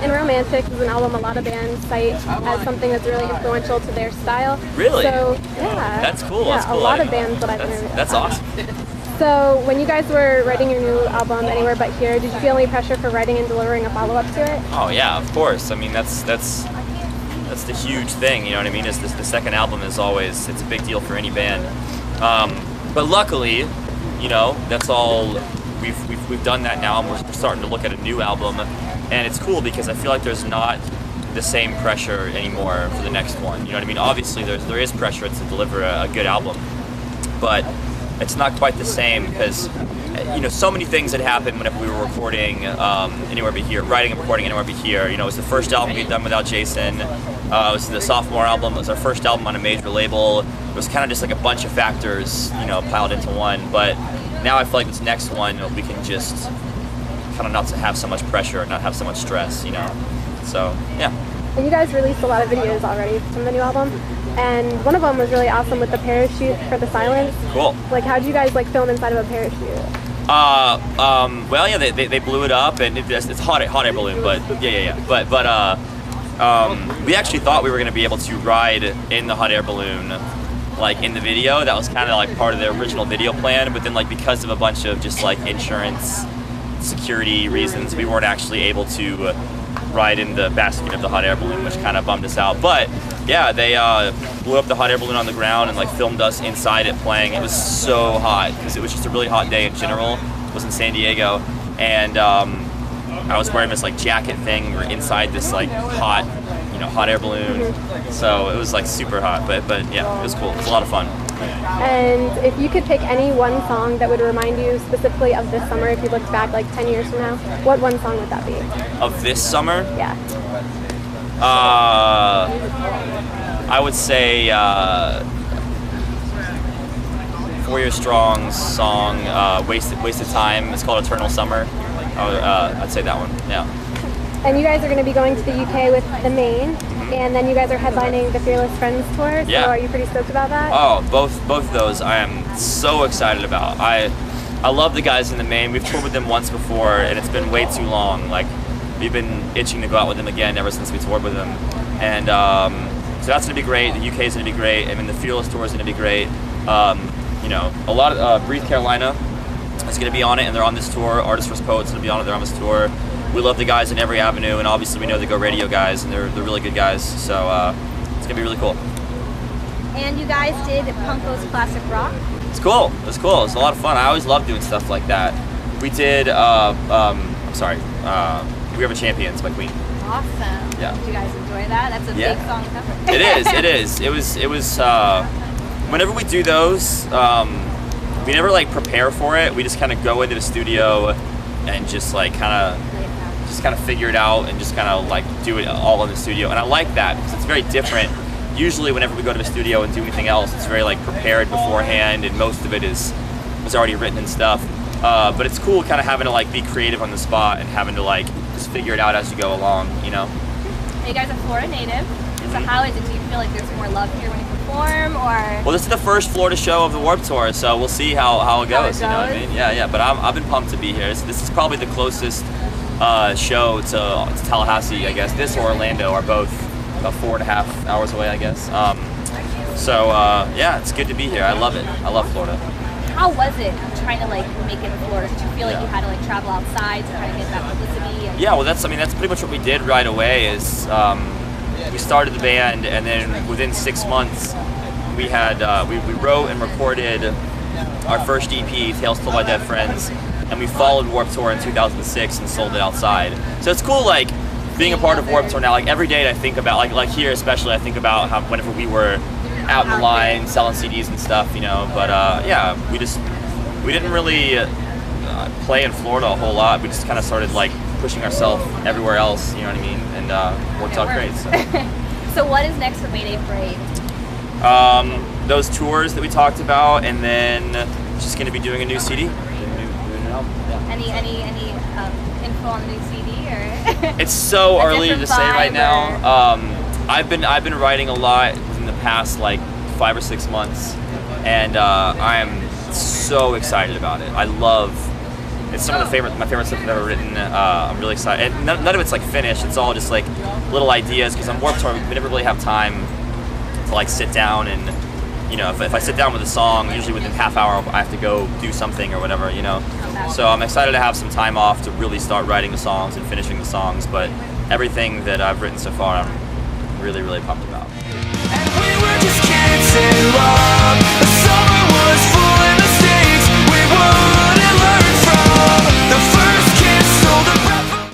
and Romantic is an album a lot of bands cite as something that's really influential to their style. Really? So, yeah. That's cool. Yeah, That's cool. a lot of bands that I've interviewed. That's awesome. So, when you guys were writing your new album, Anywhere But Here, did you feel any pressure for writing and delivering a follow-up to it? Oh yeah, of course. I mean, that's the huge thing. You know what I mean? Is the second album is always, it's a big deal for any band. But luckily, you know, that's all. We've done that now, and we're starting to look at a new album, and it's cool because I feel like there's not the same pressure anymore for the next one. You know what I mean? Obviously, there is pressure to deliver a good album, but it's not quite the same because, you know, so many things had happened whenever we were recording Anywhere But Here, writing and recording Anywhere But Here. You know, it was the first album we'd done without Jason. It was the sophomore album. It was our first album on a major label. It was kind of just like a bunch of factors, you know, piled into one. But now I feel like this next one, we can just kind of not have so much pressure and not have so much stress, you know. So, yeah. And you guys released a lot of videos already from the new album, and one of them was really awesome with the parachute for the silence. Cool. Like, how did you guys like film inside of a parachute? Well, yeah, they blew it up, and it's hot air balloon, but yeah. But we actually thought we were gonna be able to ride in the hot air balloon, like in the video. That was kind of like part of the original video plan, but then like because of a bunch of just like insurance, security reasons, we weren't actually able to ride in the basket of the hot air balloon, which kind of bummed us out. But yeah, they blew up the hot air balloon on the ground and like filmed us inside it playing. It was so hot because it was just a really hot day in general. It was in San Diego, and I was wearing this like jacket thing. We were inside this like hot, you know, hot air balloon. So it was like super hot, but yeah, it was cool. It was a lot of fun. And if you could pick any one song that would remind you specifically of this summer, if you looked back like 10 years from now, what one song would that be? Of this summer? Yeah. I would say 4 Year Strong's song, Wasted Time. It's called Eternal Summer. I'd say that one, yeah. And you guys are going to be going to the UK with the Maine, and then you guys are headlining the Fearless Friends tour, so are you pretty stoked about that? Oh, both of those I am so excited about. I love the guys in the Maine. We've toured with them once before, and it's been way too long. Like, we've been itching to go out with them again ever since we toured with them. And so that's going to be great. The UK is going to be great. I mean, the Fearless tour is going to be great. You know, a lot of Breathe Carolina is going to be on it, and they're on this tour. Artists vs. Poets is going to be on it. They're on this tour. We love the guys in every avenue, and obviously we know the Go Radio guys, and they're really good guys, so it's going to be really cool. And you guys did Punko's Classic Rock. It's cool. It's cool. It's a lot of fun. I always love doing stuff like that. We did, We Are the Champions by Queen. Awesome. Yeah. Did you guys enjoy that? That's a big song cover. It is. It was, whenever we do those, we never like prepare for it. We just kind of go into the studio and just like kind of figure it out and just kind of like do it all in the studio. And I like that because it's very different. Usually whenever we go to the studio and do anything else, it's very like prepared beforehand, and most of it is already written and stuff. But it's cool kind of having to like be creative on the spot and having to like just figure it out as you go along, you know? You guys are Florida native, so how is it? Do you feel like there's more love here when you perform, or? Well, this is the first Florida show of the Warped Tour, so we'll see how it goes. You know what I mean? Yeah. But I've been pumped to be here. This is probably the closest show to Tallahassee, I guess. This or Orlando are both about 4.5 hours away, I guess. Yeah, it's good to be here. I love it. I love Florida. How was it trying to like make it in Florida? Did you feel like you had to like travel outside to kind of get that publicity? Yeah, well, that's pretty much what we did right away. Is we started the band, and then within 6 months, we had we wrote and recorded our first EP, Tales Told by Dead Friends, and we followed Warped Tour in 2006 and sold it outside. So it's cool, like being a part of Warped Tour now. Like every day, I think about like here especially, I think about how whenever we were out in the line selling CDs and stuff, you know. But yeah, we didn't really play in Florida a whole lot. We just kind of started like pushing ourselves everywhere else, you know what I mean, and worked out great. So. So what is next for Mayday Parade? Those tours that we talked about, and then just going to be doing a new CD. Any info on the new CD, or? It's so early to say right now. I've been writing a lot in the past like 5 or 6 months, and I am so excited about it. I love It's some of my favorite stuff I've ever written. I'm really excited. And none of it's like finished. It's all just like little ideas because on Warped Tour we never really have time to like sit down and, you know, if I sit down with a song, usually within half hour I have to go do something or whatever, you know. So I'm excited to have some time off to really start writing the songs and finishing the songs. But everything that I've written so far, I'm really, really pumped about.